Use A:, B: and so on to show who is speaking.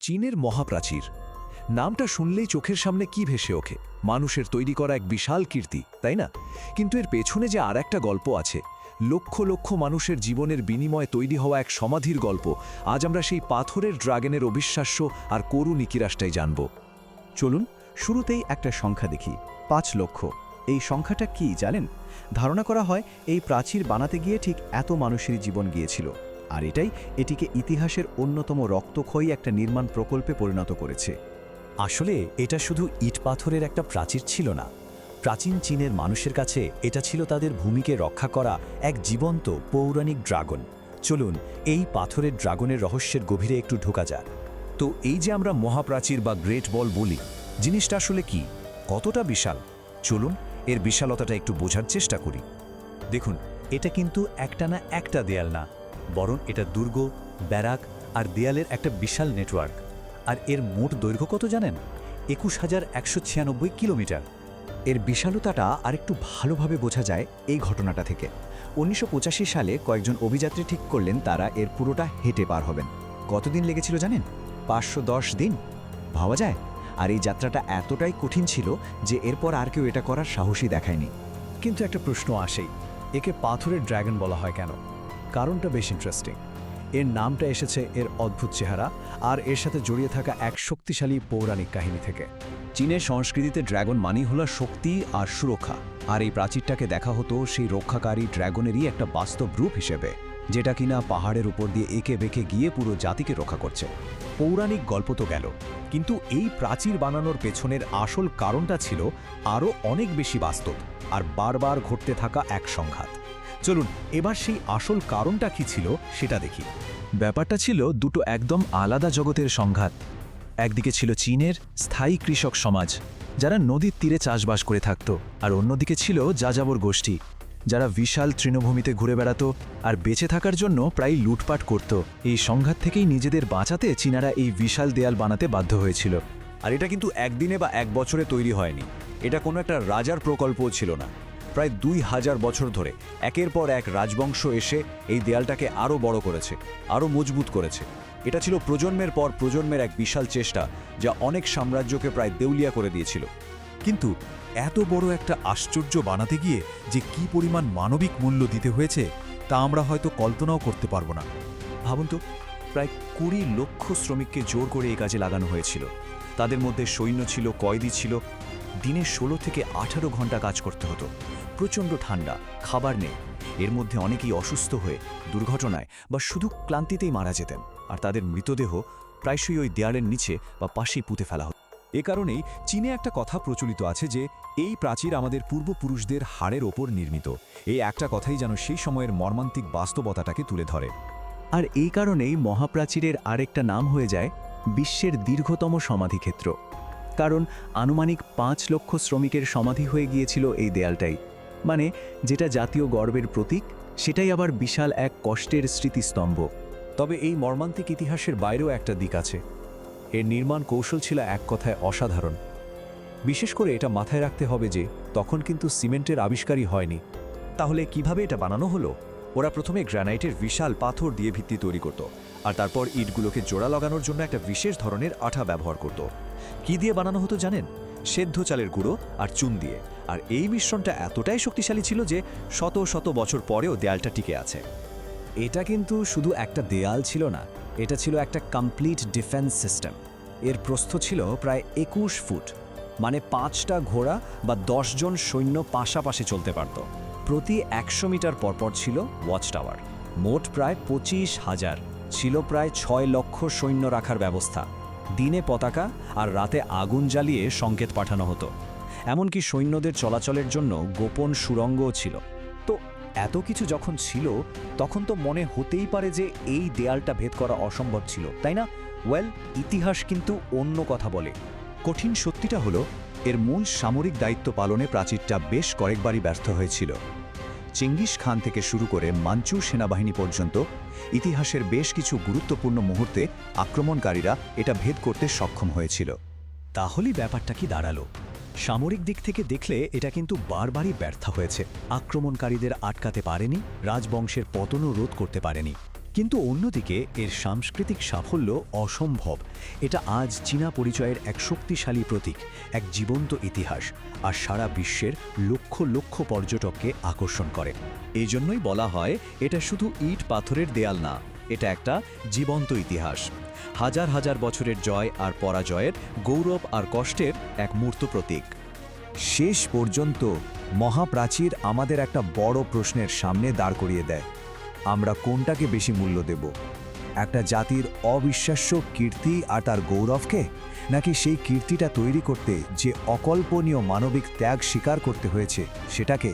A: চীনের মহাপ্রাচীর নামটা শুনলেই চোখের সামনে কি ভেসে ওঠে? মানুষের তৈরি করা এক বিশাল কীর্তি, তাই না? কিন্তু এর পেছনে যে আর একটা গল্প আছে, লক্ষ লক্ষ মানুষের জীবনের বিনিময়ে তৈরি হওয়া এক সমাধির গল্প। আজ আমরা সেই পাথরের ড্রাগনের অবিশ্বাস্য আর করুণ ইতিহাসটাই জানব।
B: চলুন শুরুতেই একটা সংখ্যা দেখি, ৫ লক্ষ। এই সংখ্যাটা কি জানেন? ধারণা করা হয় এই প্রাচীর বানাতে গিয়ে ঠিক এত মানুষের জীবন গিয়েছিল, আর এটাই এটিকে ইতিহাসের অন্যতম রক্তক্ষয়ী একটা নির্মাণ প্রকল্পে পরিণত করেছে।
C: আসলে এটা শুধু ইট পাথরের একটা প্রাচীর ছিল না। প্রাচীন চীনের মানুষের কাছে এটা ছিল তাদের ভূমিকে রক্ষা করা এক জীবন্ত পৌরাণিক ড্রাগন। চলুন এই পাথরের ড্রাগনের রহস্যের গভীরে একটু ঢোকা যাক।
A: তো এই যে আমরা মহাপ্রাচীর বা গ্রেট বল বলি, জিনিসটা আসলে কি? কতটা বিশাল? চলুন এর বিশালতাটা একটু বোঝার চেষ্টা করি।
C: দেখুন, এটা কিন্তু একটা দেয়াল না, বরং এটা দুর্গ, ব্যারাক আর দেয়ালের একটা বিশাল নেটওয়ার্ক। আর এর মোট দৈর্ঘ্য কত জানেন? ২১,১৯৬ কিলোমিটার।
B: এর বিশালতাটা আরেকটু ভালোভাবে বোঝা যায় এই ঘটনাটা থেকে। ১৯৮৫ সালে কয়েকজন অভিযাত্রী ঠিক করলেন তারা এর পুরোটা হেঁটে পার হবেন। কতদিন লেগেছিল জানেন? ৫১০ দিন। ভাবা যায়? আর এই যাত্রাটা এতটাই কঠিন ছিল যে এরপর আর কেউ এটা করার সাহসই দেখায়নি।
D: কিন্তু একটা প্রশ্ন আসেই, একে পাথরের ড্রাগন বলা হয় কেন? কারণটা বেশ ইন্টারেস্টিং। এর নামটা এসেছে এর অদ্ভুত চেহারা আর এর সাথে জড়িয়ে থাকা এক শক্তিশালী পৌরাণিক কাহিনী থেকে।
A: চীনের সংস্কৃতিতে ড্রাগন মানেই হলো শক্তি আর সুরক্ষা, আর এই প্রাচীরটাকে দেখা হতো সেই রক্ষাকারী ড্রাগনেরই একটা বাস্তব রূপ হিসেবে, যেটা কিনা পাহাড়ের উপর দিয়ে এঁকে বেঁকে গিয়ে পুরো জাতিকে রক্ষা করছে।
C: পৌরাণিক গল্প তো গেল, কিন্তু এই প্রাচীর বানানোর পেছনের আসল কারণটা ছিল আরও অনেক বেশি বাস্তব আর বারবার ঘটতে থাকা এক সংঘাত। চলুন এবার সেই আসল কারণটা কি ছিল সেটা দেখি।
A: ব্যাপারটা ছিল দুটো একদম আলাদা জগতের সংঘাত। একদিকে ছিল চীনের স্থায়ী কৃষক সমাজ, যারা নদীর তীরে চাষবাস করে থাকত, আর অন্যদিকে ছিল যাযাবর গোষ্ঠী, যারা বিশাল তৃণভূমিতে ঘুরে বেড়াত আর বেঁচে থাকার জন্য প্রায় লুটপাট করত। এই সংঘাত থেকেই নিজেদের বাঁচাতে চীনারা এই বিশাল দেয়াল বানাতে বাধ্য হয়েছিল।
E: আর এটা কিন্তু একদিনে বা এক বছরে তৈরি হয়নি। এটা কোনো একটা রাজার প্রকল্পও ছিল না। প্রায় ২০০০ বছর ধরে একের পর এক রাজবংশ এসে এই দেয়ালটাকে আরও বড় করেছে, আরও মজবুত করেছে। এটা ছিল প্রজন্মের পর প্রজন্মের এক বিশাল চেষ্টা, যা অনেক সাম্রাজ্যকে প্রায় দেউলিয়া করে দিয়েছিল।
F: কিন্তু এত বড় একটা আশ্চর্য বানাতে গিয়ে যে কি পরিমাণ মানবিক মূল্য দিতে হয়েছে তা আমরা হয়তো কল্পনাও করতে পারবো না।
E: ভাবুন তো, প্রায় ২০ লক্ষ শ্রমিককে জোর করে এই কাজে লাগানো হয়েছিল। তাদের মধ্যে সৈন্য ছিল, কয়েদি ছিল। দিনে ১৬ থেকে ১৮ ঘন্টা কাজ করতে হতো। প্রচণ্ড ঠান্ডা, খাবার নেই। এর মধ্যে অনেকেই অসুস্থ হয়ে দুর্ঘটনায় বা শুধু ক্লান্তিতেই মারা যেতেন, আর তাদের মৃতদেহ প্রায়শই ওই দেয়ালের নিচে বা পাশেই পুঁতে ফেলা হতো।
F: এ কারণেই চীনে একটা কথা প্রচলিত আছে যে এই প্রাচীর আমাদের পূর্বপুরুষদের হাড়ের ওপর নির্মিত। এই একটা কথাই যেন সেই সময়ের মর্মান্তিক বাস্তবতাটাকে তুলে ধরে।
B: আর এই কারণেই মহাপ্রাচীরের আরেকটা নাম হয়ে যায় বিশ্বের দীর্ঘতম সমাধিক্ষেত্র। কারণ আনুমানিক ৫ লক্ষ শ্রমিকের সমাধি হয়ে গিয়েছিল এই দেয়ালটাই। মানে যেটা জাতীয় গর্বের প্রতীক, সেটাই আবার বিশাল এক কষ্টের স্মৃতিস্তম্ভ।
E: তবে এই মর্মান্তিক ইতিহাসের বাইরেও একটা দিক আছে। এর নির্মাণ কৌশল ছিল এক কথায় অসাধারণ। বিশেষ করে এটা মাথায় রাখতে হবে যে তখন কিন্তু সিমেন্টের আবিষ্কারই হয়নি। তাহলে কিভাবে এটা বানানো হলো? ওরা প্রথমে গ্রানাইটের বিশাল পাথর দিয়ে ভিত্তি তৈরি করত, আর তারপর ইটগুলোকে জোড়া লাগানোর জন্য একটা বিশেষ ধরনের আঠা ব্যবহার করত। কি দিয়ে বানানো হতো জানেন? সেদ্ধ চালের গুঁড়ো আর চুন দিয়ে। আর এই মিশ্রণটা এতটাই শক্তিশালী ছিল যে শত শত বছর পরেও দেয়ালটা টিকে আছে।
D: এটা কিন্তু শুধু একটা দেয়াল ছিল না, এটা ছিল একটা কমপ্লিট ডিফেন্স সিস্টেম। এর প্রস্থ ছিল প্রায় ২১ ফুট, মানে ৫টা ঘোড়া বা ১০ জন সৈন্য পাশাপাশি চলতে পারত। প্রতি ১০০ মিটার পরপর ছিল ওয়াচ টাওয়ার। মোট প্রায় ২৫,০০০ ছিল, প্রায় ৬ লক্ষ সৈন্য রাখার ব্যবস্থা। দিনে পতাকা আর রাতে আগুন জ্বালিয়ে সংকেত পাঠানো হতো। এমনকি সৈন্যদের চলাচলের জন্য গোপন সুড়ঙ্গও ছিল। তো এত কিছু যখন ছিল, তখন তো মনে হতেই পারে যে এই দেয়ালটা ভেদ করা অসম্ভব ছিল, তাই না? ইতিহাস কিন্তু অন্য কথা বলে।
E: কঠিন সত্যিটা হলো, এর মূল সামরিক দায়িত্ব পালনে প্রাচীরটা বেশ কয়েকবারই ব্যর্থ হয়েছিল। চেঙ্গিস খান থেকে শুরু করে মাঞ্চু সেনাবাহিনী পর্যন্ত ইতিহাসের বেশ কিছু গুরুত্বপূর্ণ মুহূর্তে আক্রমণকারীরা এটা ভেদ করতে সক্ষম হয়েছিল।
C: তাহলেই ব্যাপারটা কি দাঁড়ালো? সামরিক দিক থেকে দেখলে এটা কিন্তু বারবারই ব্যর্থ হয়েছে। আক্রমণকারীদের আটকাতে পারেনি, রাজবংশের পতনও রোধ করতে পারেনি। কিন্তু অন্যদিকে এর সাংস্কৃতিক সাফল্য অসম্ভব। এটা আজ চীনা পরিচয়ের এক শক্তিশালী প্রতীক, এক জীবন্ত ইতিহাস, আর সারা বিশ্বের লক্ষ লক্ষ পর্যটককে আকর্ষণ করে।
D: এই জন্যই বলা হয় এটা শুধু ইট পাথরের দেয়াল না, এটা একটা জীবন্ত ইতিহাস, হাজার হাজার বছরের জয় আর পরাজয়ের, গৌরব আর কষ্টের এক মূর্ত প্রতীক।
F: শেষ পর্যন্ত মহাপ্রাচীর আমাদের একটা বড় প্রশ্নের সামনে দাঁড় করিয়ে দেয়, আমরা কোনটাকে বেশি মূল্য দেব? একটা জাতির অবিশ্বাস্য কীর্তি আর তার গৌরবকে, নাকি সেই কীর্তিটা তৈরি করতে যে অকল্পনীয় মানবিক ত্যাগ স্বীকার করতে হয়েছে সেটাকে?